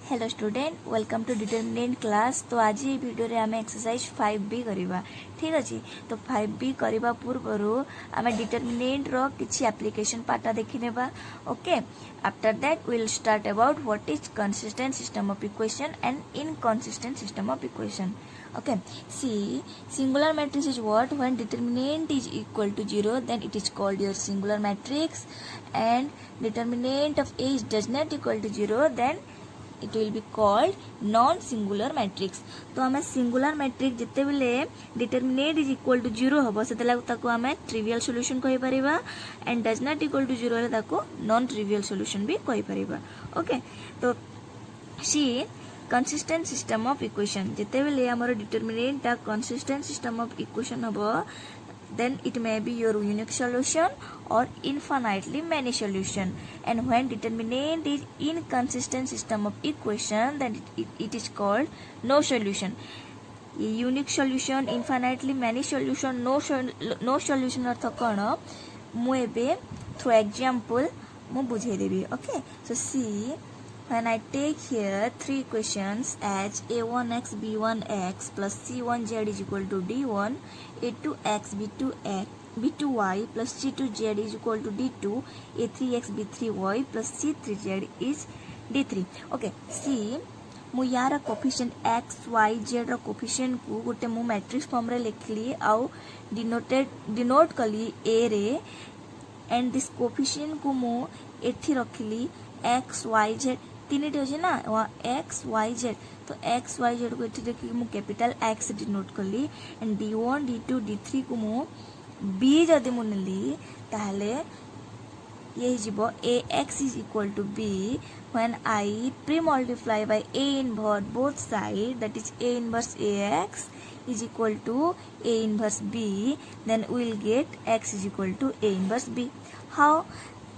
Hello student welcome to determinant class. तो आज ये वीडियो रे आमे एक्सरसाइज 5B करबा। ठीक अछि। तो 5B करबा पूर्वरु आमे डिटरमिनेंट रो किछि एप्लीकेशन पार्ट देखि नेबा। Okay, after that we will start about what is consistent system of equation and inconsistent system of equation. Okay, see, singular matrix is what? When determinant is equal to 0, then it is called your singular matrix, and determinant of A is does not equal to 0, then it will be called non singular matrix. तो हमें singular matrix जिते बेले determinant is equal to 0 हबो सेतेला ताको हमें trivial solution कहि परिबा, and does not equal to 0 ले ताको non trivial solution भी कहि परिबा. ओके, तो see consistent system of equation जिते बेले हमर determinant ता consistent system of equation हबो, then it may be your unique solution or infinitely many solution. And when determinant is inconsistent system of equation, then it is called no solution. Unique solution, infinitely many solution, no solution अर्थ कौन मु एबे through example मु बुझे देबी. Okay, so see, when I take here three equations as a1x b1x plus c1z is equal to d1, a2x b2y plus c2z is equal to d2, a3x b3y plus c3z is d3. Okay, see, मु यार coefficient x y z रो coefficient को गोटे मु matrix form रे लिखली आउ denote कली a रे, एंड दिस कोफिशिएंट को मु एथि रखली x y z तीनटी अछि ना x y z. तो x y z को एथि देखि मु कैपिटल x डिनोट कली, एंड d1 d2 d3 को मु b जदि मु नेली ताहले ये जीवो ax is equal to b when I pre-multiply by a inverse both sides, that is a inverse ax is equal to a inverse b, then we will get x is equal to a inverse b. How?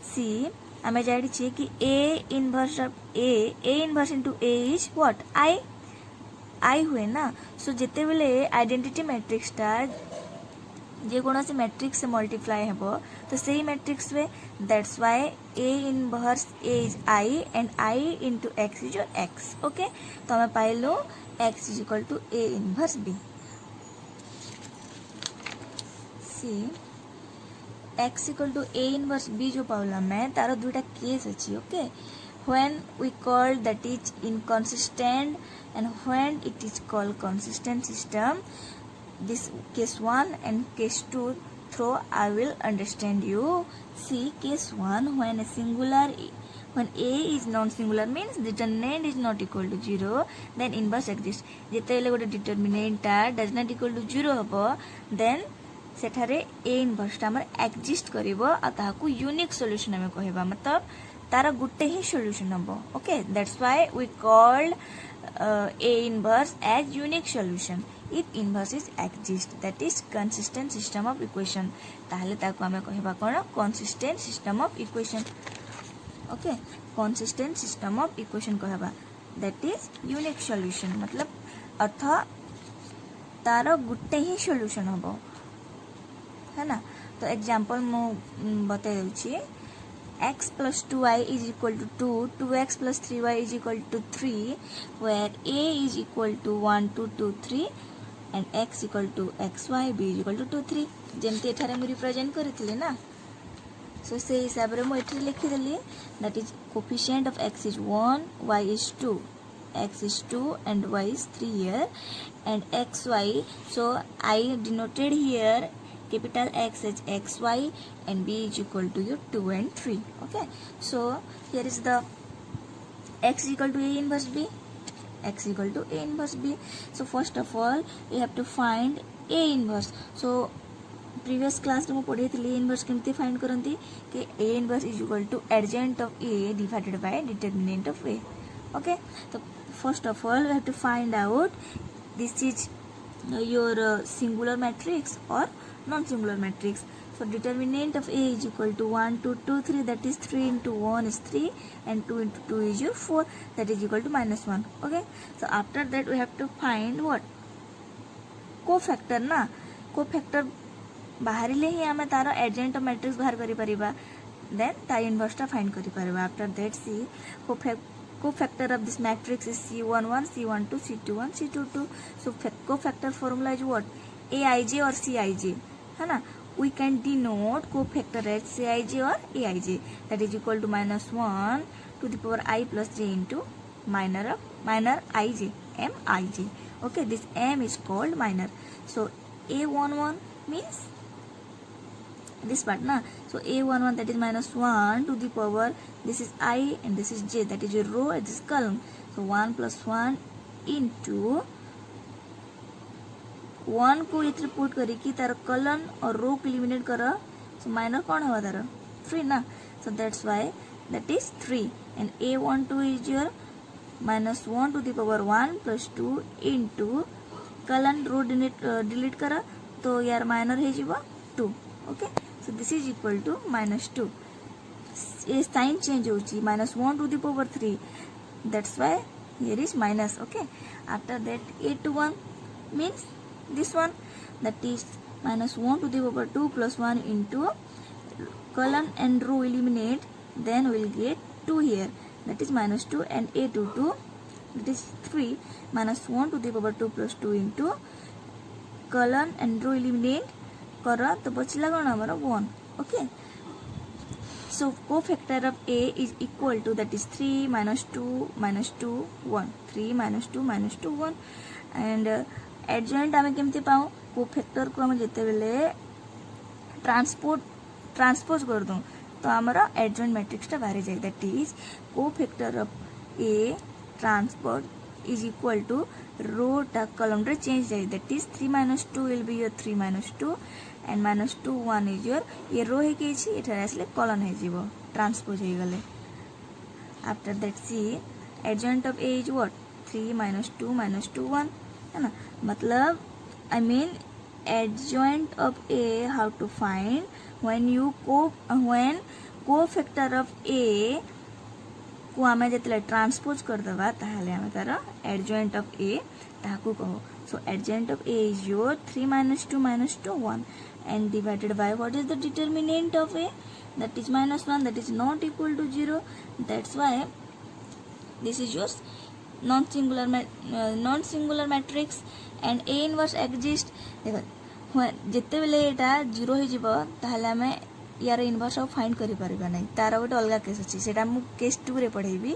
See, हमें जानी चाहिए कि a inverse of a inverse into a is what? I हुए ना. सो जिते बेले identity matrix टा जे कोनोसी मैट्रिक्स से मल्टीप्लाई हेबो तो सेही मैट्रिक्स वे, that's why a inverse a is I and I into x is your x. Okay, तो हमें पाइलो x is equal to a inverse b. सी x equal to a inverse b जो पाउला मैं तारो दुटा केस अछि. Okay, when we call that is inconsistent and when it is called consistent system, this case 1 and case 2 through I will understand you. See, case 1, when a is non singular means determinant is not equal to 0, then inverse exists. जेतेले गोटे determinant ता does not equal to 0 हबो, then सेठारे a inverse ता हमर exist करिवो आ ताहाकू unique solution हमें कहबा, मतलब तारा गुटे ही सॉल्यूशन हबो. Okay, that's why we called a inverse as unique solution if inverse is exist, that is consistent system of equation. ताहले ताको हमें कहबा कोन consistent system of equation. Okay, consistent system of equation कहबा, that is unique solution, मतलब अर्थ तारा गुटे ही solution हबो है ना. तो एग्जांपल मु बता देउची, x plus 2y is equal to 2, 2x plus 3y is equal to 3, where a is equal to 1 2 2 3 and x equal to xy, b is equal to 2 3. जेमती एठारे मु रिप्रेजेंट करथिले ना, सो से हिसाब रे मु एठी लिखि देली, that is coefficient of x is 1, y is 2, x is 2 and y is 3 here, and xy, so I denoted here capital X as xy and b is equal to your 2 and 3. Okay, so here is the x equal to a inverse b, x equal to a inverse b. So first of all you have to find a inverse. So previous class में पढ़े थे a inverse केमती find करंती कि a inverse is equal to adjoint of a divided by determinant of a. Okay, so first of all we have to find out this is your singular matrix or non-singular matrix. So determinant of a is equal to 1 2 2 3, that is 3 into 1 is 3 and 2 into 2 is your 4, that is equal to -1. Okay, so after that we have to find what? cofactor ना. cofactor बाहरिले ही आमे तारो adjoint of matrix बाहर करि परिबा, then ता inverse ता find करि परिबा. after that see cofactor of this matrix is C11, C12, C21, C22. So cofactor formula is what? Aij or Cij, है ना? We can denote cofactor as Cij or Aij. That is equal to -1 to the power I plus j into minor ij, Mij. Okay, this m is called minor. So A11 means this part na. So A11 that is -1 to the power, this is I and this is j, that is your row and this is column. So 1 plus 1 into 1 को इधर put करिकी तार column और रो को eliminate करा. So minor कौन हवा तार 3 ना. So that's why that is 3 and A12 is your -1 to the power 1 plus 2 into column row delete करा तो यार माइनर है जीवा 2. Okay, so this is equal to -2. ये साइन चेंज होची -1 to the power 3, that's why here is minus. Okay, after that A21 means this one, that is -1 to the power 2 plus 1 into column and row eliminate, then we will get 2 here, that is -2, and A22 that is 3 -1 to the power 2 plus 2 into column and row eliminate करा तो बचला कौन हमारा 1. Okay, so cofactor of A is equal to, that is 3 -2 -2 1, 3 -2 -2 1. and adjoint आमे केमती पाऊ, cofactor को आमे जेते बेले ट्रांसपोज कर दूं तो हमारा adjoint matrix टा बाहर जाए. that is cofactor of A transpose is equal to row टा column रे change जाए. that is 3 -2 will be your 3 -2 and -2 1 is your ये रो है कि इसी इधर ऐसे column है जीवो ट्रांसपोज है गले. after that see adjoint of A is what? 3 -2 -2 1, है ना. मतलब I mean adjoint of A how to find when cofactor of A को आमे जेतले ट्रांसपोज कर दबा ताहले आमे तारा adjoint of A ताकू कहो. so adjoint of A is your 3 -2 -2 1 and divided by what is the determinant of A, that is -1, that is not equal to 0. that's why this is your non-singular matrix and A inverse exists. देखो जिते बेले एटा 0 हो जिवो ताहले आमे यार inverse of find करि परिबा नै. तार गोटे अलग केस अछि, सेटा मु केस 2 रे पढेबी.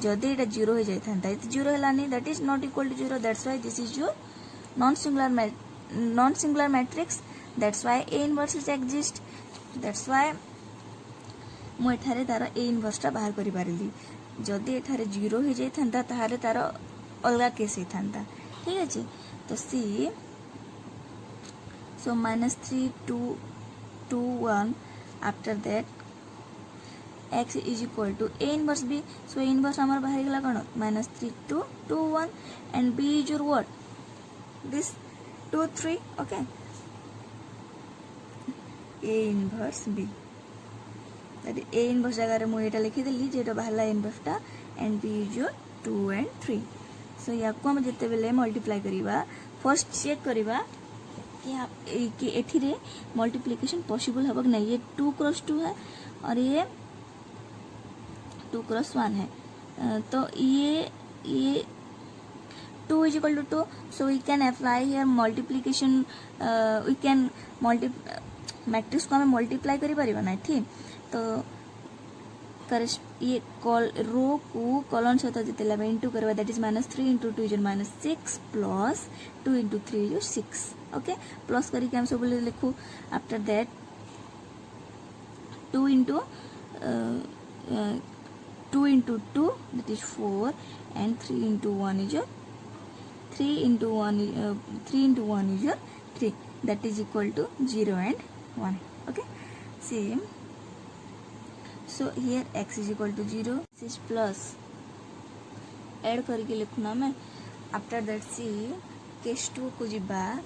जदि एटा 0 हो जाय थांता त 0 हलानी, that is not equal to 0. that's why this is your non-singular matrix. that's why A inverse is exist. that's why मु एठारे तार A inverse ता बाहर करि पारिली. जदि एठारे 0 हो जाय थांता ताहारे तार अलग केस हे थांता. ठीक अछि, तो सी so -3 2 2 1. after that x is equal to A inverse B. so A inverse हमार बाहर गला कौन -3 2 2 1 and B is your what? this 2 3. okay, A inverse B, that is A inverse जगह रे मु एटा लिखि देली जेटा बाहरला इनवर्स टा and B is your 2 and 3. so याको हम जते बेले मल्टीप्लाई करिवा फर्स्ट चेक करिवा कि एठी रे मल्टीप्लिकेशन पॉसिबल हबक नहीं. ये 2 क्रॉस 2 है और ये 2 क्रॉस 1 है. तो ये 2 is equal to 2, so we can apply here multiplication. we can matrix को हमें मल्टीप्लाई करि परिबा ना. ठीक, तो ये रो को कॉलम सहित जते लेबे इनटू करबा, that is -3 into 2 is -6 plus 2 into 3 is 6. Okay, plus करके हम सब लिखू. After that 2 into 2 that is 4 and 3 into 1 is your 3 into 1 is your 3, that is equal to 0 and 1. okay, same. so here x is equal to 0, this is plus add करके लिखुना मैं. After that C case 2 को जिबा.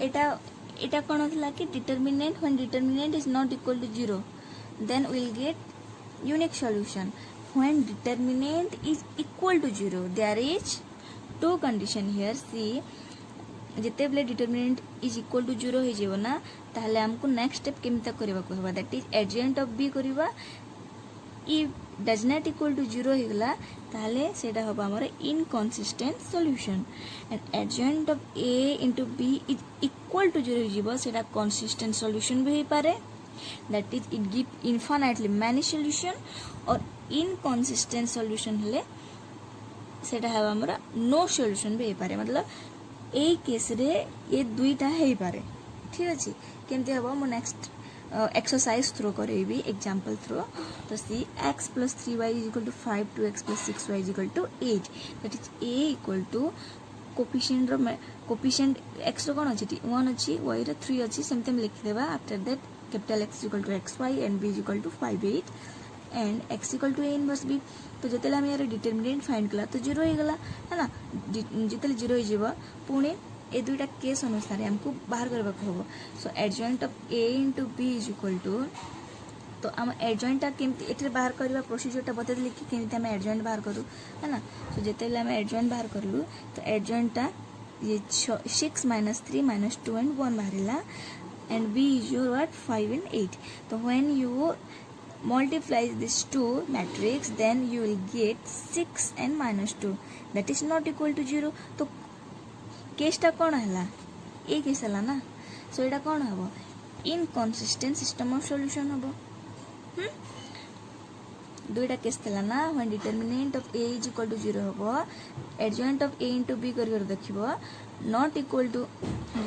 एटा कोन हला कि determinant when determinant is not equal to 0 then we will get unique solution. When determinant is equal to 0 there is 2 condition here. See जेते बेले determinant is equal to 0 हो जेबो ना ताहले हमको नेक्स्ट स्टेप केमिता करबा को हबा, that is adjoint of B करबा. डज नॉट इक्वल टू 0 होगला ताले सेटा हम आमर inconsistent solution and adjoint of A into B is equal to 0 हो सेटा कंसिस्टेंट सॉल्यूशन भी हो पारे that is it give infinitely many solution और इनकन्सिस्टेंट सॉल्यूशन हेले सेटा हम आमर नो सॉल्यूशन भी हो पारे मतलब ए केस रे ये दुईटा हो पारे ठीक अच्छे केमती हम मु नेक्स्ट एक्सरसाइज थ्रो करेबी एग्जांपल थ्रो तो see x plus 3y is equal to 5 2x plus 6y is equal to 8 that is a equal to coefficient x रो कोन अछि 1 अछि y रो 3 अछि सेमते हम लिख देबा after that capital x equal to xy and b is equal to 5 8 and x equal to a inverse b तो जतेला हम यार determinant find कला तो 0 हो गला है ना जतेले 0 हो जिवो पुणी ए दुईटा केस अनुसार हमको बाहर करबा को होबो so adjoint of a into b is equal to तो हम एडजॉइंट ता केमती एथरे बाहर करबा प्रोसीजर ता बता देली कि केमती हम एडजॉइंट बाहर करू है ना सो जतेले हम एडजॉइंट बाहर करलु तो एडजॉइंट ता ये 6 minus 3 minus 2 and 1 बाहरला and b is your what 5 and 8 तो when you multiply this two matrix then you will get 6 and minus 2 that is not equal to 0 तो केसटा कौन है ए केस है ना सो एटा कौन हम इनकन्सिस्टेंट सिस्टम ऑफ सॉल्यूशन हम दुईटा केस थला ना when determinant of a is equal to 0 हम adjoint of a into b कर देखिबो नॉट इक्वल टू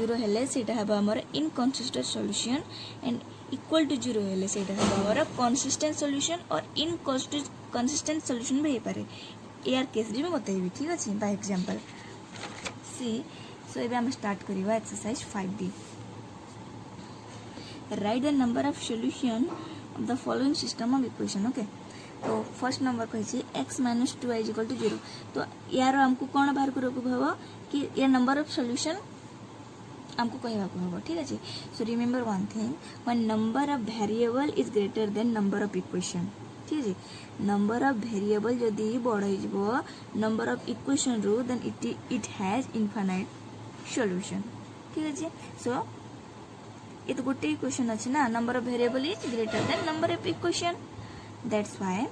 0 हेले सेटा हम हमर inconsistent solution and equal to 0 हेले सेटा हम हमर कंसिस्टेंट सॉल्यूशन और इनकन्सिस्टेंट सॉल्यूशन भी हे पारे एआर केस रे बताइबी ठीक अछि बाय एग्जांपल सी सो एबे हम स्टार्ट करिवा exercise 5d right the number of solution of the following system of equation okay तो फर्स्ट नंबर कहि x minus 2y is equal to 0 तो यार हमको कोन बाहर करो को हबो कि ये नंबर ऑफ सॉल्यूशन हमको कहबा को हबो ठीक अछि so remember one thing when number of variable is greater than number of equation ठीक है नंबर ऑफ वेरिएबल जदि बड़ हो नंबर ऑफ इक्वेशन रो then it has infinite solution ठीक है सो ये तो गोटे इक्वेशन अछि ना number of variable is greater than number of equation that's why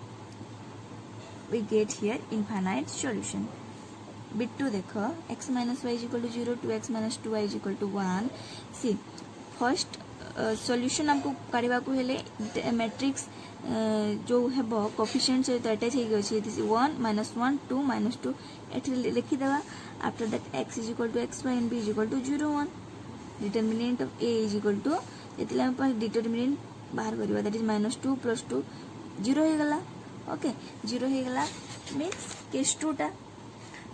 we get here infinite solution bit 2 देखो x minus y is equal to 0 2x minus 2y is equal to 1 see first solution हमको काढिबा को हेले matrix जो हेबो coefficient से तो attach हेगे अछि दिस 1 minus 1 2 minus 2 एठी लिखि देबा after that x is equal to xy and b is equal to 0 1 determinant of a is equal to एतिले हम पर डिटरमिनेंट बाहर करबा दैट इज -2 + 2 0 हे गला ओके 0 हे गला मींस केस 2 टा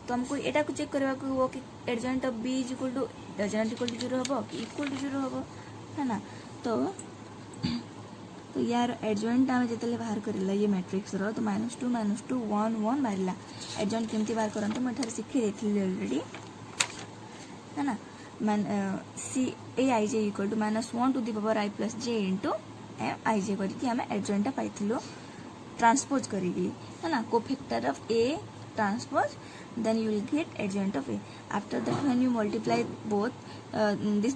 तो हमको एटा को चेक करबा को हो कि adjoint of b is equal to does not equal to 0 हबो कि इक्वल टू 0 हबो है ना तो यार एडजॉइंट आमे जतले बाहर करला ये मैट्रिक्स रो तो -2 -2 1 1 मारला एडजॉइंट केमती बाहर करन तो मैं थारे सिखि देथिली ऑलरेडी है ना see a i j equal to -1 to the power i plus j into m i j करके हमें एडजॉइंट पाइथिलो ट्रांसपोज करिगी है ना cofactor of a transpose then you will get adjoint of a after that when you multiply both this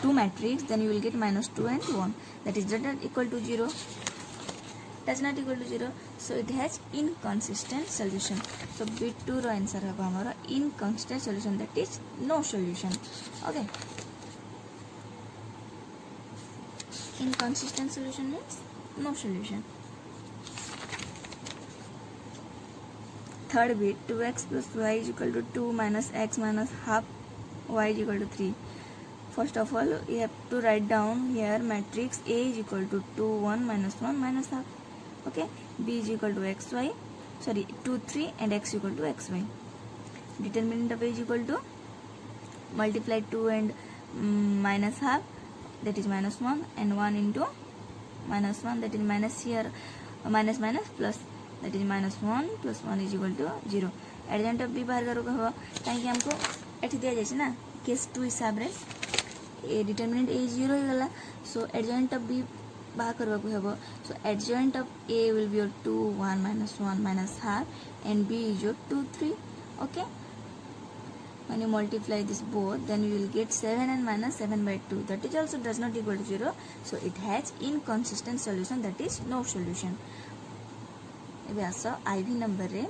two matrix then you will get -2 and 1 that is not equal to 0 does not equal to 0 so it has inconsistent solution so bit 2 ro answer haba hamara inconsistent solution that is no solution okay inconsistent solution means no solution third bit 2x plus y is equal to 2 minus x minus half y is equal to 3 first of all you have to write down here matrix a is equal to 2 1 1 minus half okay b is equal to xy sorry 2 3 and x equal to xy determinant of a is equal to multiply 2 and minus half that is -1 and 1 into -1 that is minus here minus minus plus that is -1 plus 1 is equal to 0 adjoint of b बाहर करो हो काहे कि हमको एठी दिया जाय छै ना केस 2 हिसाब रे ए डिटरमिनेंट a 0 हो गला सो एडजॉइंट ऑफ b बाहर करबा को हेबो so adjoint of a will be your 2 1 -1 minus half and b is your 2 3 okay when you multiply this both then you will get 7 and -7/2 that is also does not equal to 0 so it has inconsistent solution that is no solution एबे आस ivy number रे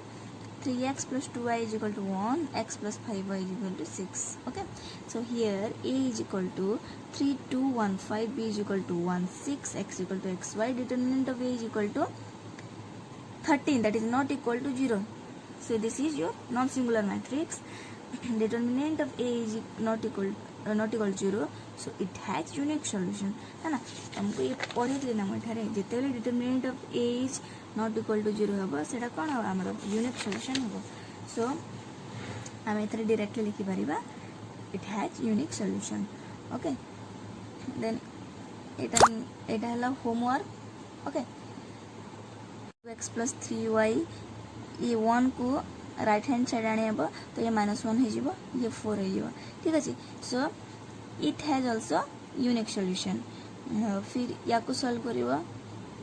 3x plus 2y is equal to 1, x plus 5y is equal to 6. Okay, so here a is equal to 3, 2, 1, 5, b is equal to 1, 6, x is equal to xy. Determinant of a is equal to 13, that is not equal to 0. So this is your non-singular matrix. Determinant of a is not equal to 0, so it has unique solution है ना. हमको ये पढ़े थे ना मठारे जिते बेले determinant of a is not equal to 0 हम सेटा कौन हम आमर unique solution हम. So आम एथरे directly लिखी परिबा it has unique solution. Okay, then एटा हला homework. Okay, 2x plus 3y ये 1 को राइट हैंड साइड आने अब तो ये -1 हो जीवो, ये 4 हो जीवो. ठीक अछि. So it has also unique solution. फिर या को सॉल्व करिवो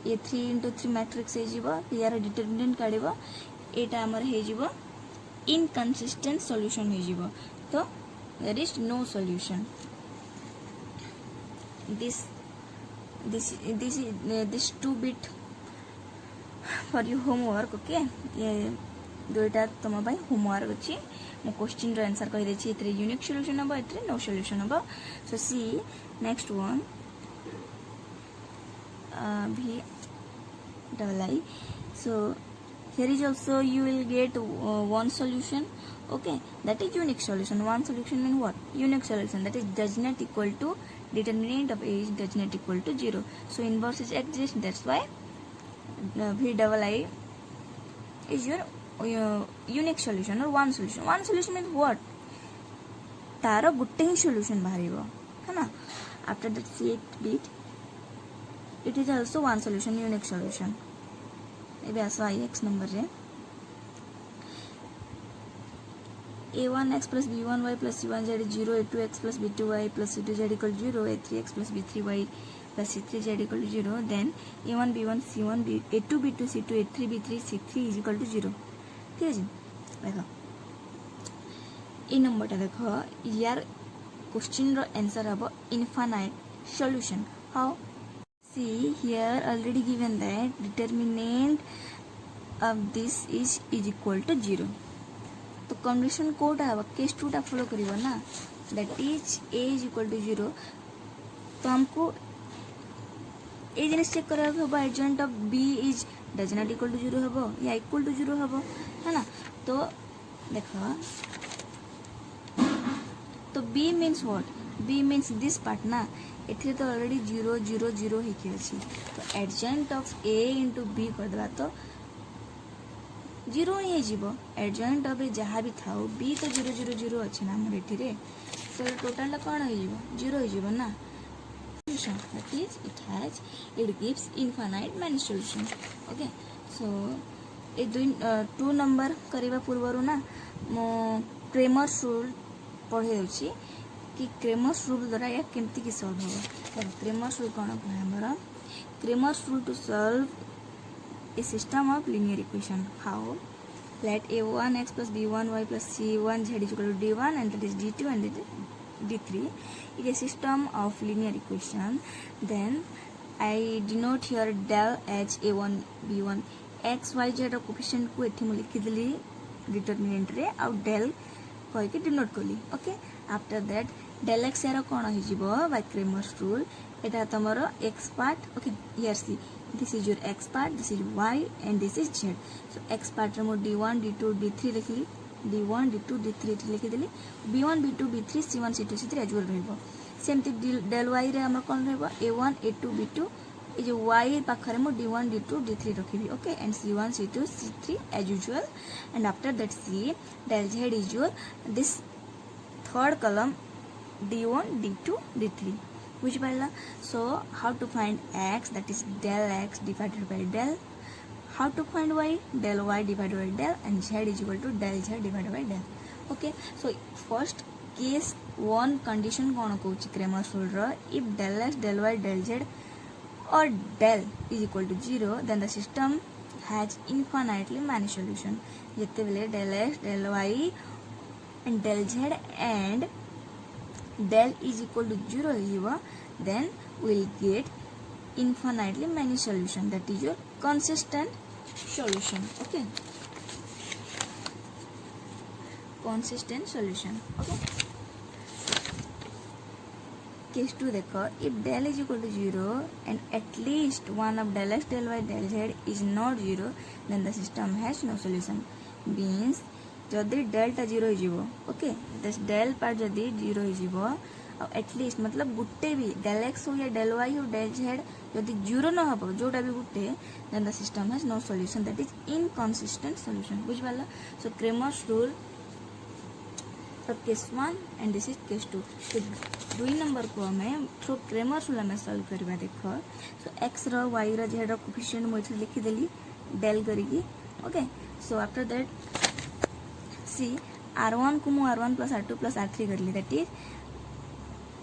ये 3 into 3 मैट्रिक्स हो जीवो. यार डिटरमिनेंट काढिवो एटा हमर हो जीवो इनकंसिस्टेंट सॉल्यूशन हो जीवो. तो there is no solution. this 2 bit for your homework. Okay, ये दुईटा तुम होमवर्क अच्छी मो क्वेश्चन आंसर कहीदे ए यूनिक सॉल्यूशन हम ए नो सॉल्यूशन हम. सो सी नेक्स्ट वन भी double I. So here is also you will get one solution. Okay, that is unique solution. One solution mean what? Unique solution, that is does not equal to determinant of a does not equal to 0. So inverse is exist, that's why v double I is your unique solution or one solution. One solution means what? तार गुटे ही solution बाहरिबो है ना. After that C8 bit it is also one solution, unique solution. एबे आसो ix number रे a1x plus b1y plus c1z is 0, a2x plus b2y plus c2z equal to 0, a3x plus b3y plus c3z equal to 0. Then a1 b1 c1 a2 b2 c2 a3 b3 c3 is equal to 0. ठीक है जी. देखो ये नंबरटा देखो यार question रो answer हबो infinite solution. How? See here already given that determinant of this is equal to 0. तो condition Kota है case 2 टा फॉलो करिवो ना, that is a is equal to 0. तो हमको ए जिनिस चेक करा हबो adjoint of b is does not equal to 0 हबो या इक्वल टू 0 हबो है ना. तो देखो तो b means what? b means this part ना. एथिरे तो ऑलरेडी 0 0 0 हेकी अछि. तो adjoint of a into b कर देबा तो 0 ही जीवो. एडजॉइंट ऑफ a जहां भी थाओ b तो 0 0 0 अछि ना हमर एथिरे. तो टोटल ला कोन हो जीवो? 0 हो जीवो ना. Solution, that is it gives infinite many solution. Okay, so A 2 number करिबा पूर्वरु ना मो क्रेमर्स रूल पढ़े होछि कि क्रेमर्स रूल द्वारा या केमती की सॉल्व होगा. क्रेमर्स रूल कौन है हमारा? Cramer's rule to solve a system of linear equation. How? Let a1x plus b1y plus c1z is equal to d1 and that is d2 and that is d3 is a system of linear equation. Then I denote here del h a1 b1 x y z coefficient को एथि मु लिखि देली determinant रे आ del कहि के denote कली. Okay, after that del x यार कोन हो जिवो bye Cramer's rule. Etah तमरो x part. Okay, here see this is your x part, this is y and this is z. So x part रे मो d1 d2 d3 लिखली, d1 d2 d3 लिखि देली. b1 b2 b3 c1 c2 c3 एजुअल रहबो. सेमति del y रे हमर कोन रहबो a1 a2 b2 ए जो y पाखरे मो d1 d2 d3 रखिबी. Okay, and c1 c2 c3 as usual. And after that c del z is your this third column d1 d2 d3. which Pila. so how to find x, that is del x divided by del. how to find y? del y divided by del and z is equal to del z divided by del. okay, so first case 1 condition कोन कहूची Cramer's rule रो. if del x del y del z or del is equal to 0 then the system has infinitely many solution. jette bele del x del y and del z and del is equal to 0 hiva, then we will get infinitely many solution, that is your consistent solution. Okay, consistent solution. Okay, case 2 देखो, if del is equal to 0 and at least one of del x del y del z is not 0 then the system has no solution. means जदि del टा 0 हो, okay दस del part जदि 0 हो, at least मतलब गुटे भी del x हो या del y हो del z जदि 0 न हो जोटा भी गुटे then the system has no solution, that is inconsistent solution. बुझ पाला? So Cramer's rule for case 1 and this is case 2. तो 2 नंबर को हमें थ्रू क्रेमर्स रूल हमें सॉल्व करबा. देखो सो x रो y रो z रो कोफिशिएंट मु इथे लिखि देली del करिकी. Okay so after that see r1 को मु r1 plus r2 plus r3 करली, that is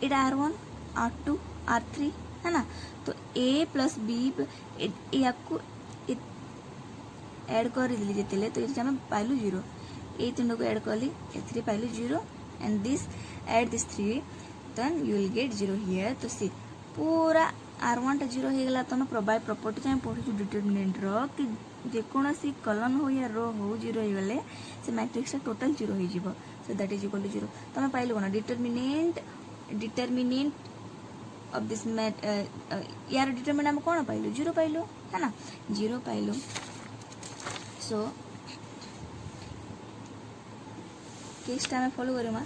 it r1 r2 r3 है ना. तो a plus b या को ऐड कर दिली जेतेले तो इथे हम पाइलु 0. ए तीन को ऐड कली ए 3 पाइलु 0 and this add this 3 then you will get 0 here. तो सी पूरा r1 टा 0 हो गला तो बाय प्रॉपर्टी हम पढु डिटरमिनेंट रो कि जेकोसी कॉलम हो या रो हो 0 हो गले से मैट्रिक्स टोटल 0 हो जिवो. So that is equal to 0. तो हम पाइलु कोन डिटरमिनेंट ऑफ दिस यार डिटरमिनेंट हम कोन पाइलु 0 पाइलु है ना, 0 पाइलु. सो केस टा में फॉलो करेमा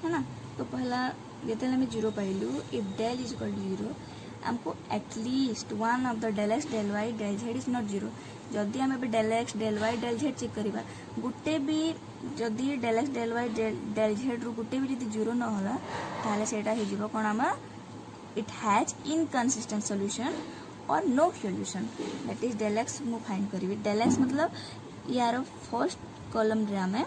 है ना. तो पहला जेते हमें 0 पाइलु if del is equal to 0 हमको at least one of the del x del y del z is not 0. जदि हम ଏବେ del x del y del z check करबा गुटे भी जदि del x del y del z रु गुटे भी जदि 0 न होला ताले सेटा हे जिवो कोन हम इट हैज इनकंसिस्टेंट सॉल्यूशन और no solution. That is del x मु फाइंड करबी. del x मतलब यार फर्स्ट कॉलम रे हमें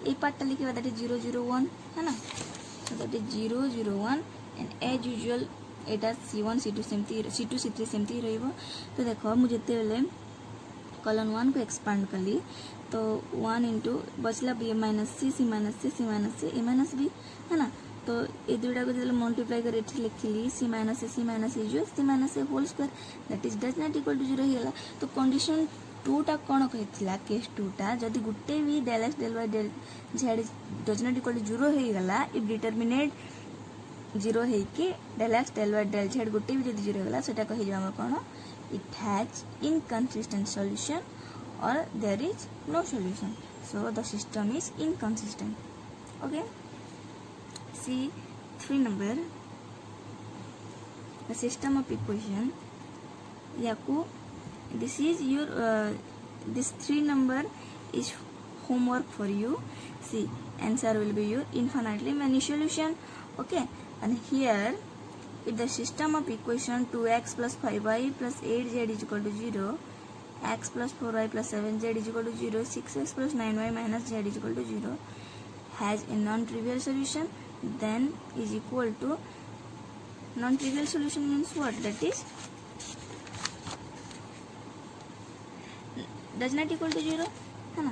ए पार्ट लिखा दैट इज 0 0 1 है ना. So that is 0 0 1 and as usual एटा c1 c2 सेमती c2 c3 सेमती रहइबो. तो देखो मु जते बेले कॉलम 1 को एक्सपांड कली तो 1 इनटू बचला b minus c c minus c c minus c a minus b है ना. तो ए दुटा को जते मल्टीप्लाई कर एठी लिखली c minus c minus a जो c minus a whole square that is does not equal to 0 हिला. तो कंडीशन 2 टा कोन कहितला केस 2 टा जदि गुटे भी del x del y del z does not equal to 0 हे गला इफ डिटरमिनेंट 0 हे कि del x del y del z गुटे भी जदि 0 गला सेटा कहि जामा कोन it has inconsistent solution or there is no solution. So the system is inconsistent. Okay see 3 number the system of equation याकू this is your this 3 number is homework for you. See answer will be your infinitely many solution. Okay, and here if the system of equation 2x plus 5y plus 8z is equal to 0, x plus 4y plus 7z is equal to 0, 6x plus 9y minus z is equal to 0 has a non-trivial solution, then is equal to non-trivial solution means what? That is does not equal to 0 है ना.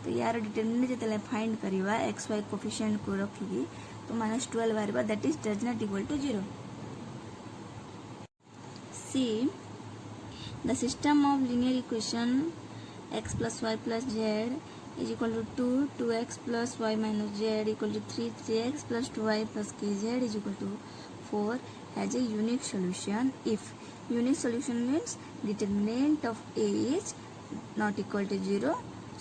तो यार determinant जते find करवा x Y coefficient को रखिकी तो -12 बारबा that is does not equal to 0. See the system of linear equation x plus y plus z is equal to 2 2x plus y minus z equal to 3 3x plus 2y plus kz is equal to 4 has a unique solution if unique solution means determinant of a is not equal to 0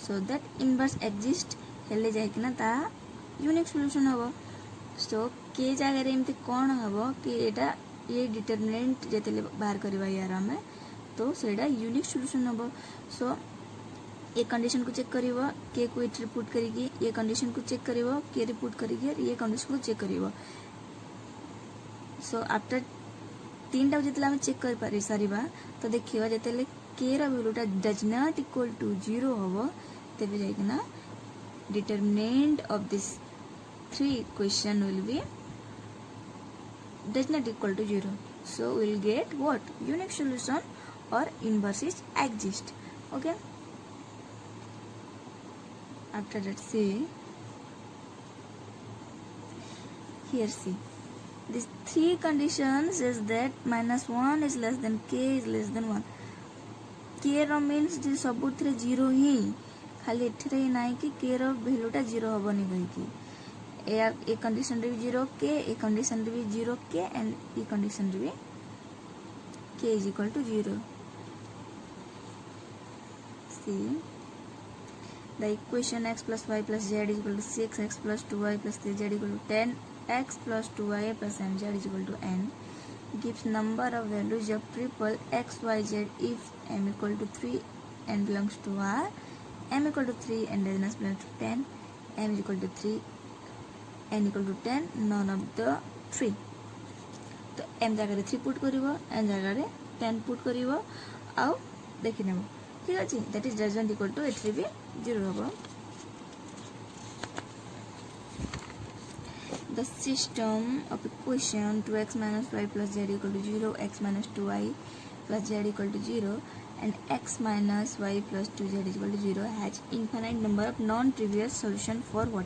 so that inverse exist हेले जाइकिना ता unique solution हबो. सो के जगह रे एमते कोन हबो कि एटा ये determinant जेतेले बाहर करबा यार हमें तो सेडा unique solution हबो. सो ये कंडीशन को चेक करिवो के को इट रिपोर्ट करिगी ये कंडीशन को चेक करिवो के रिपोर्ट करिगी ये कंडीशन को चेक करिवो. सो आफ्टर 3 टा जेतला हम चेक कर पारि सारिबा तो देखियो जेतेले के रा वैल्यूटा डज नॉट इक्वल टू 0 होबो तेबे जाइकना determinant of this 3 equation will be does not equal to 0. So we will get what unique solution or inverse is exist. Okay after that see here see These three conditions is that -1 is less than k is less than 1. k row means जे सबुथिरे 0 ही खाली एठरे ही नाही कि k रो वैल्यूटा 0 हबनी कहि कि a condition रे भी 0 k a condition रे भी 0 k and a condition रे भी k is equal to 0. See the equation x plus y plus z is equal to 6x plus 2y plus 3z equal to 10x plus 2y plus mz is equal to n gives number of values of triple x y z if m equal to 3 n belongs to r, m equal to 3 and n belongs to 10, m is equal to 3 n equal to 10 none of the 3. तो m जगह रे 3 put करिवो n जगह रे 10 put करिवो आउ देखि नेबो ठीक अछि that is doesn't equal to एथरे भी 0 हबो. The system of equation 2x minus y plus z equal to 0, x minus 2y plus z equal to 0 and x minus y plus 2z equal to 0 has infinite number of non-trivial solution for what?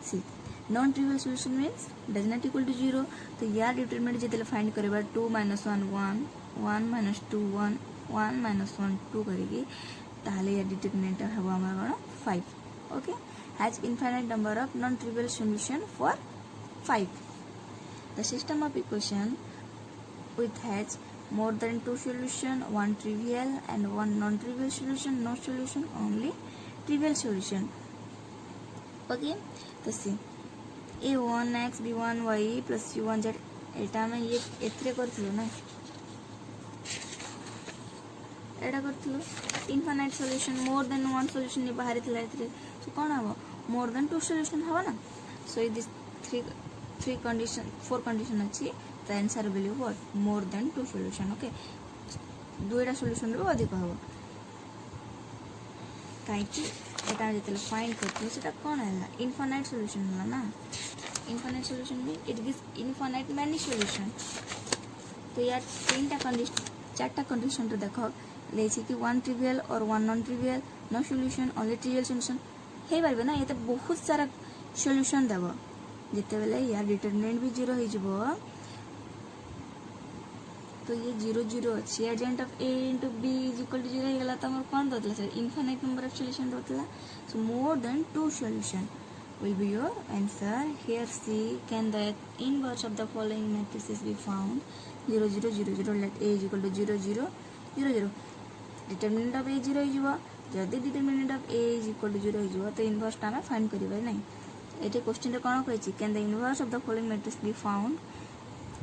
See, non-trivial solution means does not equal to 0. तो यार determinant जेतेले find करबा 2 minus 1 1 1 minus 2 1 1 minus 1 2 करेगी ताहले यार determinant हबो हमर 5. Okay has infinite number of non-trivial solution for 5. The system of equation with has more than 2 solution, 1 trivial and 1 non-trivial solution, no solution, only trivial solution. Okay, तो see a1x b1y plus c1z एटा में ये एथरे करथिलो ना एटा करथिलो infinite solution more than 1 solution ने बाहर थिला एथरे सो कोन हबो मोर देन 2 सॉल्यूशन हबो ना. सो दिस 3 condition 4 condition अछि the answer will be what more than 2 solution. okay दुईटा सॉल्यूशन रो अधिक हबो काई कि एटा जेतले फाइंड करथिलो सेटा कोन हला इनफाइनाइट सॉल्यूशन हला ना. Infinite solution mean it gives infinite many solution. तो यार तीनटा कंडीशन चारटा कंडीशन रे देखो लेछि कि 1 ट्रिवियल और 1 non trivial no solution only trivial solution हे परबे ना. ये तो बहुत सारा सॉल्यूशन देबो जिते बेले यार डिटरमिनेंट भी 0 हो जिवो तो ये 0 0 अछि adjoint of a into b is equal to 0 हे गला त हमर कोन दतला sir infinite number of solution दतला. So more than 2 solution will be your answer. Here see can the inverse of the following matrices be found 0 0 0 0 let a is equal to 0 0 0 0 determinant of a 0 हो जदि determinant of a is equal to 0 हो तो inverse टा find करिबा नै. एटे question रे कोन कहै छी can the inverse of the following matrix be found.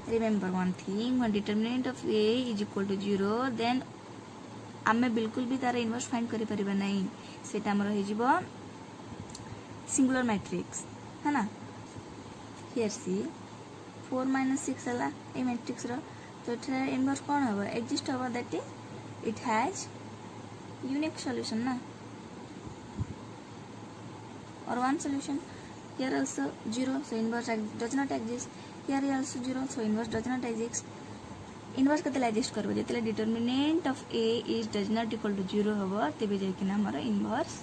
Remember one thing when determinant of a is equal to 0 then आमे बिल्कुल भी तार इनवर्स फाइंड करि परिबा नै. सेटा हमर हो जिवो सिंगुलर मैट्रिक्स है ना. हियर सी 4 minus 6 हला ए मैट्रिक्स रो तो एटा इनवर्स कोन हबो एग्जिस्ट हबो that it has unique solution ना और one solution. Here also 0 so inverse does not exist. Here also 0 so inverse does not exist. Inverse केतला एग्जिस्ट करबो जेतले determinant of a is does not equal to 0 हबो तेबे जाय कि ना हमर इनवर्स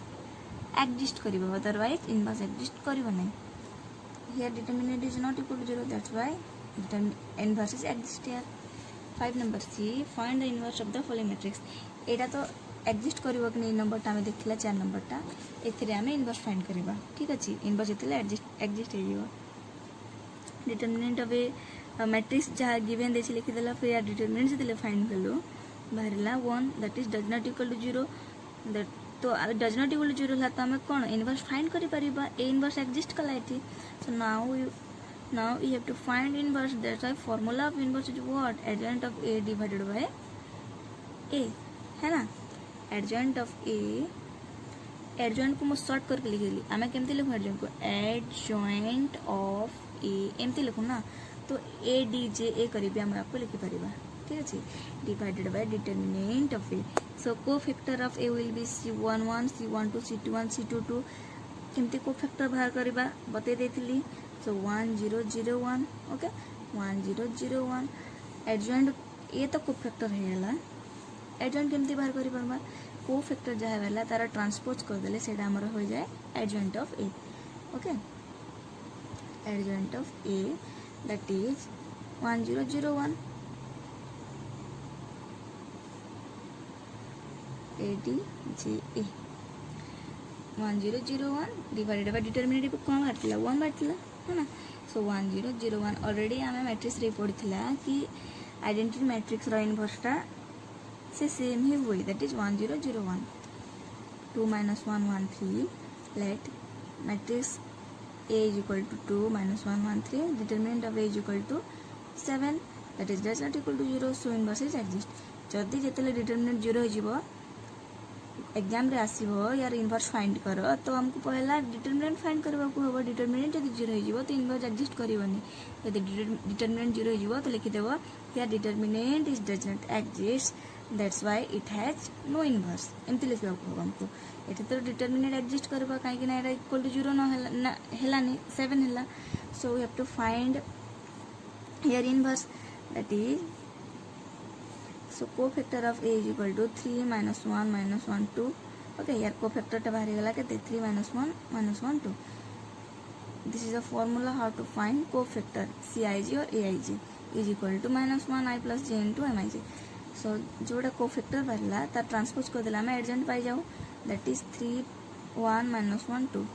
exist करिवो अदरवाइज इनवर्स exist करिवो नै. here determinant is not equal to 0 that's why inverse is exist here. 5 number C find the inverse of the following matrix. एटा तो exist करिवो कि नै नंबर ता में देखला 4 नंबर ता एथरे हमें इनवर्स फाइंड करिबा ठीक अछि. इनवर्स एतले exist हे जिवो determinant of a matrix जहा गिवन देछि लिखि देला फिर यार determinant जेतले फाइंड करलो बाहरला 1 that is does not equal to 0 that तो does not equal to 0 ला त हमें कोन इनवर्स फाइंड करि परिबा a inverse exist कला एथि. so now you have to find inverse. that's why formula of inverse is what adjoint of a divided by a है ना. adjoint of a adjoint को मैं short करके लिख देली हमें केमती लिखो adjoint को adjoint of a एमती लिखो ना तो a d j a करिबे हम आपको लिखि परिबा ठीक अछि divided by determinant of a. so cofactor of a will be c11 c12 c21 c22 केमती cofactor बाहर करिबा बते देथिली. so 1 0 0 1 ओके 1 0 0 1 adjoint ए तो cofactor हेला adjoint केमती बाहर करि परबा cofactor जहा वेला तारा ट्रांसपोज कर देले सेटा हमर हो जाए adjoint of a. Okay adjoint of a that is 1001 ADGE 1001 divided by determinative कौन बाहर 1 बाहर है ना. सो 1001 ऑलरेडी आम मैट्रिक्स रे पढ़ी कि आइडेंटिटी मैट्रिक्स रो इनवर्सटा से सेम ही हुई that is 1001 2 minus 1 1 3 let matrix A is equal to 2 minus 1 1 3 determinant of A is equal to 7 that is does not equal to 0 so inverse is exist जदि जितने determinant 0 हो exam रे आसीबो यार inverse find करो तो हमको पहला डिटरमिनेंट फाइंड करबा को होबो डिटरमिनेंट यदि 0 हो तो इनवर्स एग्जिस्ट करबनी यदि डिटरमिनेंट 0 हो तो लिखि देबो यार determinant is does not exist that's why it has no inverse एमती लिखबा को होबो हमको एटा तो डिटरमिनेंट एग्जिस्ट करबा काहे कि ना एटा इक्वल टू 0 न हेलानी 7 हेला so we have to find here inverse that is so cofactor of A is equal to 3 minus 1 minus 1 2 okay here cofactor टा बाहर गला के 3 minus 1 minus 1 2 this is a formula how to find cofactor Cij or Aij is equal to minus 1 I plus j into Mij so जोड़ा cofactor बाहरला तार transpose कर देला मैं adjoint पाई जाऊँ that is 3 1 minus 1 2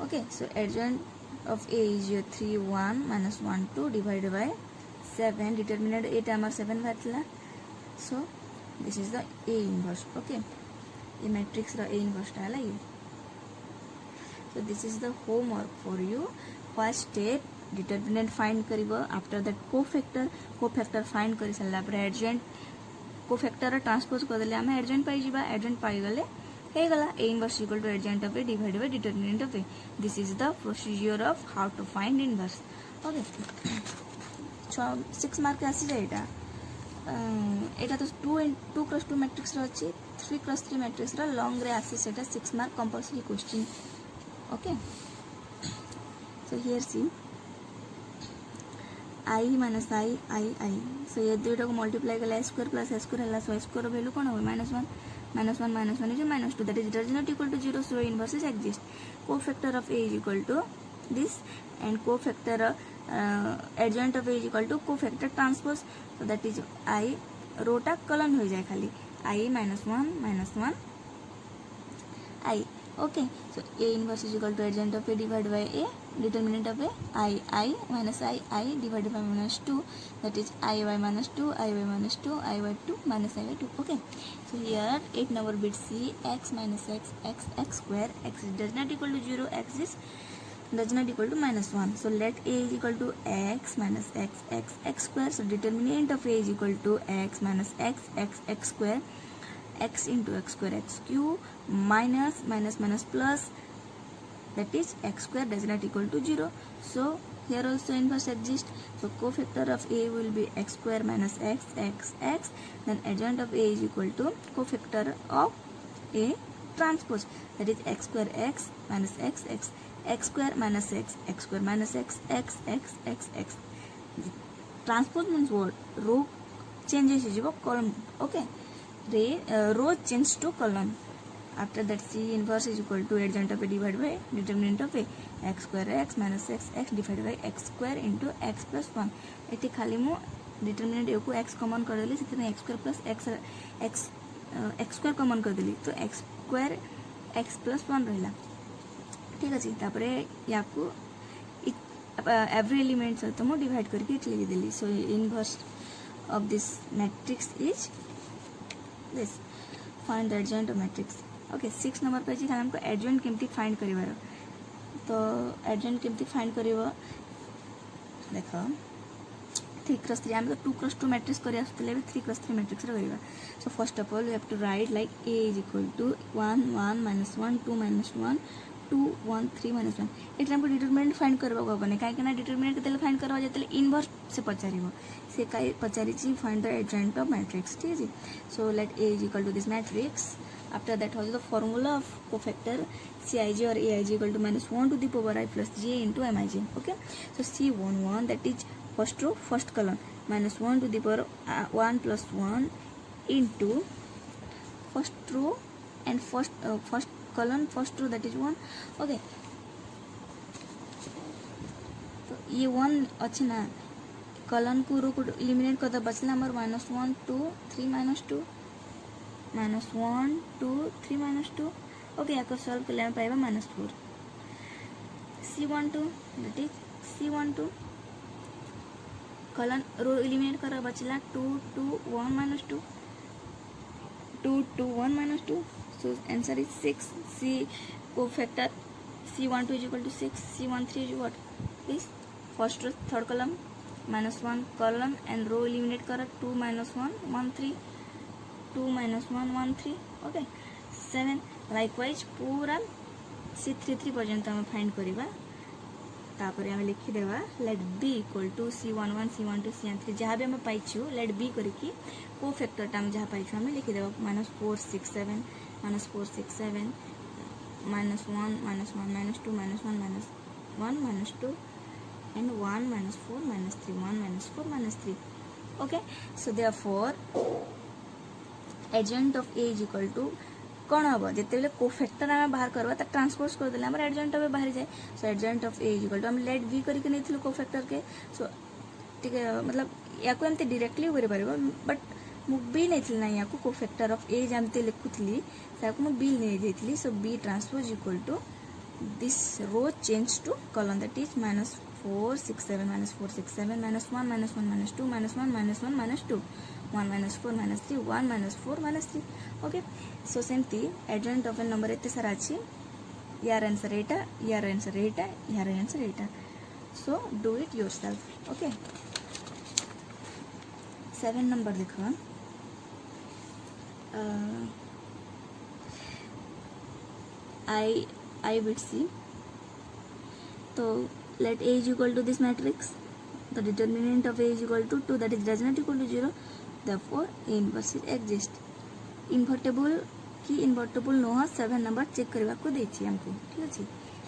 okay so adjoint of A is your 3 1 minus 1 2 divided by 7 determinant 8 हमार 7 बाहरला so this is the A inverse okay ये matrix रा A inverse टा है ये so this is the homework for you first step determinant find करिबो after that cofactor find करि सल्ला पर adjoint cofactor रा ट्रांसपोज कर देले हमें adjoint पाई जिबा adjoint पाई गले हे गला A inverse equal to adjoint of A divided by determinant of A this is the procedure of how to find inverse okay 6 mark आसी जाएटा एटा तो 2 क्रॉस 2 मैट्रिक्स रो अछि 3 क्रॉस 3 मैट्रिक्स रो लॉन्ग रे आसी सेटा 6 mark compulsory question okay so here see I minus I so ये दुटा को multiply करला स्क्वायर प्लस स्क्वायर हला सो स्क्वायर वैल्यू कोन हो -1 is -2 that is does not equal to 0 so inverse is exist cofactor of A is equal to this and cofactor adjoint of A is equal to cofactor transpose so that is I रोटा kiln हो जाए खाली I -1 I okay so A inverse is equal to adjoint of A divided by A determinant of A I minus I divided by -2 that is I by -2 I by -2 I by 2 minus I by 2 okay so here 8 number bit C x minus x square x does not equal to 0 x is does not equal to -1 so let A is equal to x minus x square so determinant of A is equal to x minus x square x into x square x cube minus plus that is x square does not equal to 0 so here also inverse exists so cofactor of A will be x square minus x then adjoint of A is equal to cofactor of A transpose that is x square x minus x square minus x square minus x transpose means what row changes is column okay row change to column after that C inverse is equal to adjoint of A divided by determinant of A x square x minus x divided by x square into x plus 1 eighty खाली मु determinant A को x common कर देली सेते x square plus x square common कर देली तो x square x plus 1 रहला ठीक अछि तापरे याकू एवरी एलिमेंट सहित मु डिवाइड करके लिख देली so inverse of this matrix is this find the adjoint of matrix okay 6 number पे जी हमको एडजॉइंट केमती फाइंड करिवार तो एडजॉइंट केमती फाइंड करिवो देखो 3 क्रॉस 3 हम तो 2 क्रॉस 2 मैट्रिक्स करि आस्तले 3 क्रॉस 3 मैट्रिक्स रे करिवा so first of all we have to write like A is equal to 1 1 minus 1 2 minus 1 2 1 3 minus 1 एटले हमको डिटरमिनेंट फाइंड करबा को बने काहे कि ना डिटरमिनेंट केते फाइंड करबा जेते इनवर्स से पचारिबो से काई पचारि छी find the adjoint of matrix ठीक है so let A is equal to this matrix after that how is the formula of cofactor Cij or Aij equal to -1 to the power I plus j into Mij okay so C11 that is first row first column -1 to the power 1 plus 1 into first row and first column first row that is 1 okay तो ये 1 अच्छे ना kiln को रो को eliminate कर बचला हमर -1 2 3 -2 -1 2 3 -2 okay या सॉल्व कर हम पाइबा -4 C12 दैट इज C12 कलन रो इलिमिनेट कर बचला 2 2 1 -2 2 2 1 -2 so answer is 6 C cofactor C12 is equal to 6 C13 is what is first row third column -1 column and row eliminate कर 2 -1 1 3 2 -1 1 3 ओके 7 लाइकवाइज पूरा C33 पर्यंत हम फाइंड करबा तापर हम लिखि देबा late B equal to C11 C12 C13 जहाँ भी हम पाइछु लेट बी करके को फैक्टर टाइम जहाँ पाइछु हम लिखि देबा -4 6 7 -4 6 7 -1 -1 -2 -1 -1 -2 and 1 -4 -3 1 -4 -3 okay so therefore adjoint of A is equal to कौन हम जिते कोफैक्टर आम बाहर करवा ट्रांसपोज करदे आम एजेंट ऑफ ए बाहर जाए so adjoint of A is equal to हम लेट बी करके नहीं कोफैक्टर के सो ठीक है मतलब या एमती डायरेक्टली कर बट मु बी नहीं ना या कोफैक्टर ऑफ ए जमती लिखुली मुझे बी नहीं जाइली so B transpose equal to this row change to column that is -4 6 7 -4 6 7 -1 -1 -2 -1 -1 -2 1 -4 -3 1 -4 -3 okay so सेमती एजेंट ऑफ ए नंबर एते सारा अच्छी यार आंसर एटा यार आंसर एटा यार answer Etah so do it yourself okay 7 number देखो I bit C तो let A is equal to this matrix the determinant of A is equal to 2 that is does not equal to 0 therefore A inverse is exist invertible कि invertible नुह 7 number check करने को देछि हमको ठीक अछि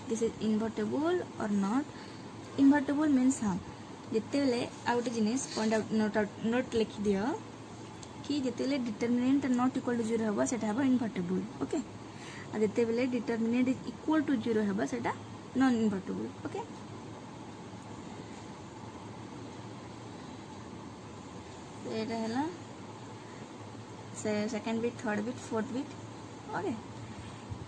this is invertible और not invertible means हाँ जिते बेले आ गोटे जिनिस पॉइंट आउट नोट लिखि दियो कि जिते बेले डिटरमिनेंट नॉट इक्वल टू 0 हबा सेटा हबा इनवर्टेबल ओके आ जिते बेले डिटरमिनेंट इज इक्वल टू 0 हबा सेटा नॉन इनवर्टेबल ओके एटा हला second bit third bit fourth bit okay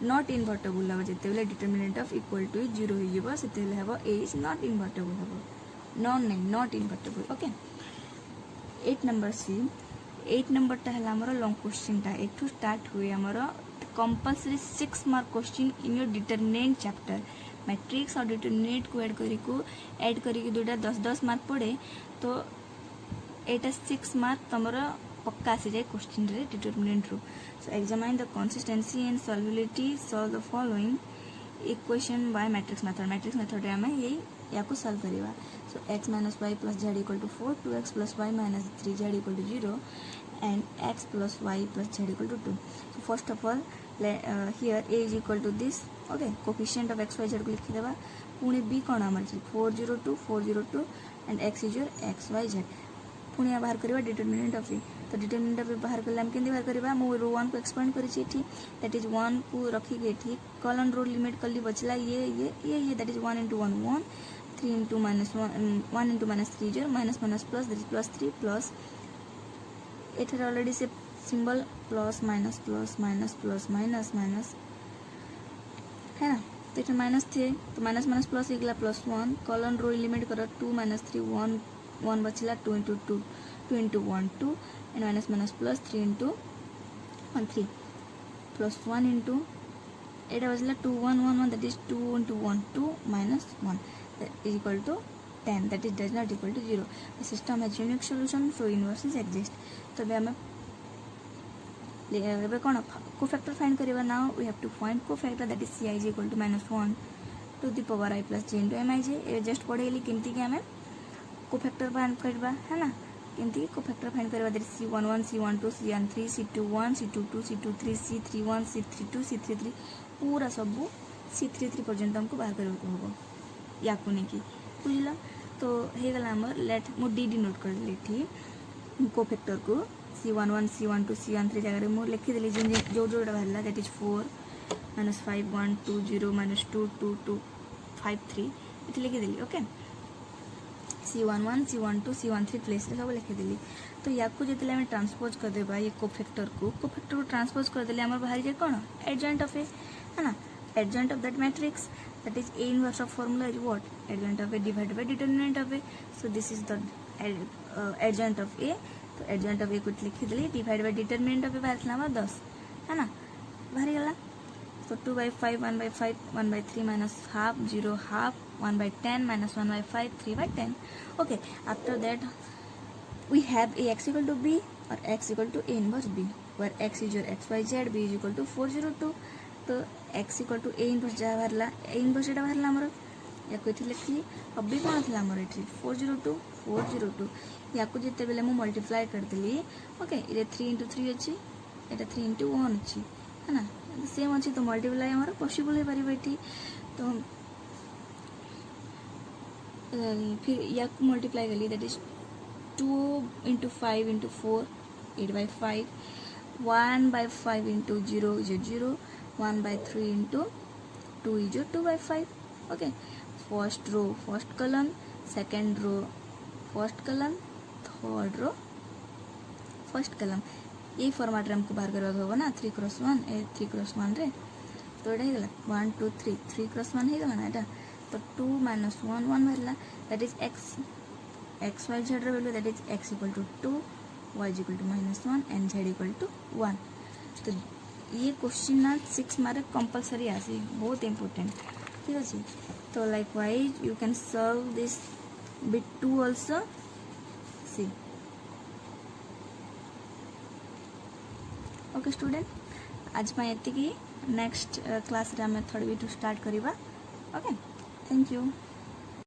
not invertible हम जिते बेले डिटरमिनेंट ऑफ इक्वल टू 0 हो जिवो सेते बेले हबो ए इज नॉट इनवर्टेबल हबो नॉन नहीं not invertible okay 8 number see 8 number टा हला हमर लॉन्ग क्वेश्चन टा एठू स्टार्ट हुए हमर compulsory 6 mark question in your determinant chapter matrix और डिटरमिनेंट को ऐड करी दुटा 10-10 मार्क पड़े तो एटा 6 मार्क तमर पक्का आसी जाए क्वेश्चन रे डिटरमिनेंट रो so examine the consistency and solvability solve the following equation by matrix method रे हम यही या को सॉल्व करिवा so x - y + z = 4 2x + y - 3z = 0 and x + y + z = 2 so first of all here a is equal to this okay coefficient of x y z को लिखि देबा पुणी b कोन हमर 402 and x is your x y z पुणी बाहर करवा determinant of A तो determinant of A बाहर करले हम केंदी बाहर करबा मो रो 1 को एक्सपेंड करी छी एठी दैट इज 1 को रखी के एठी कॉलन रो लिमिट करली बचला ये that is 1 * 1 1 3 * -1 * -3 0 minus plus that is +3 plus एठर already से सिंबल प्लस माइनस है ना तो एठर माइनस थे तो माइनस प्लस इगला +1 कॉलन रो लिमिट कर 2 - 3 1 1 बचला 2 * 2 2 * 1 2 and minus plus 3 * 1 3 plus 1 into एटा बचला 2 1 1 1 that is 2 * 1 2 minus 1 that is equal to 10 that is does not equal to 0 the system has unique solution so inverse is exist तो बे हमें लेबे कोन cofactor find करबा now we have to find cofactor that is ci is equal to -1 to the power i plus j into mij A just पढ़ेली केमती के हमें cofactor find करबा है ना केमती कोफैक्टर फाइंड करबा that c11 c12 c13 c21 c22 c23 c31 c32 c33 पूरा सब c33 पर्यंत हमको बाहर करबा होबो या को नहीं की बुझला तो हे गला हमर लेट मो डी नोट कर लेठी कोफैक्टर को c11 c12 c13 जगह मो लिखि देली जो बाहरला दैट इज 4 -5 1 2 0 -2 2 2 5 3 इति लिखि देली okay C11 C12 C13 place रे सब लिखिदेली। तो या जिते आम ट्रांसपोज करदेबा ये कोफैक्टर को ट्रांसपोज करदेले आम बाहरी जाए कौन एडजॉइंट ऑफ ए है ना adjoint of that matrix that is A inverse of formula is what adjoint of A divided by determinant of A. So this is the adjoint of A. तो adjoint of A को लिखिदेली divide by determinant of A बाहर 10 है ना बाहरी गला। So 2/5 1/5 1/3 minus half 0 half 1/10 minus 1/5 3/10. Okay, after that we have a x equal to b or x equal to a inverse b, where x is your x y z, b is equal to 402. तो x equal to a inverse जहाँ बाहरला a inverse एटा बाहरला हमर या को इथे लिखली अब b कोन थला हमर इथे 402 या को जते बेले मु मल्टीप्लाई कर देली। ओके इरे 3 * 3 अछि एटा 3 * 1 अछि है ना सेम अच्छी। तो मल्टीप्लाई हमारा पॉसिबल हो पारिबा एठी। तो फिर या मल्टीप्लाई कली that is 2 * 5 * 4 8/5 1/5 * 0 is 0 1/3 * 2 is 2/5. Okay first row first column second row first column third row first column ये फॉर्मेट रे हमको बाहर करवा होगा ना 3x1 ए 3x1 रे। तो एटा हेगला 1 2 3 3x1 हेगला ना एटा। तो 2 - 1 1 बाहरला that is x y z रे value that is x equal to 2 y is equal to -1 and z equal to 1। तो ये क्वेश्चन ना 6 मार्क कंपलसरी आसी बहुत इंपोर्टेंट ठीक अछि। तो likewise you can solve this bit 2 also C. Okay student आज एति नेक्स्ट क्लास रे आम थर्ड वीडियो स्टार्ट करिबा। Okay thank you.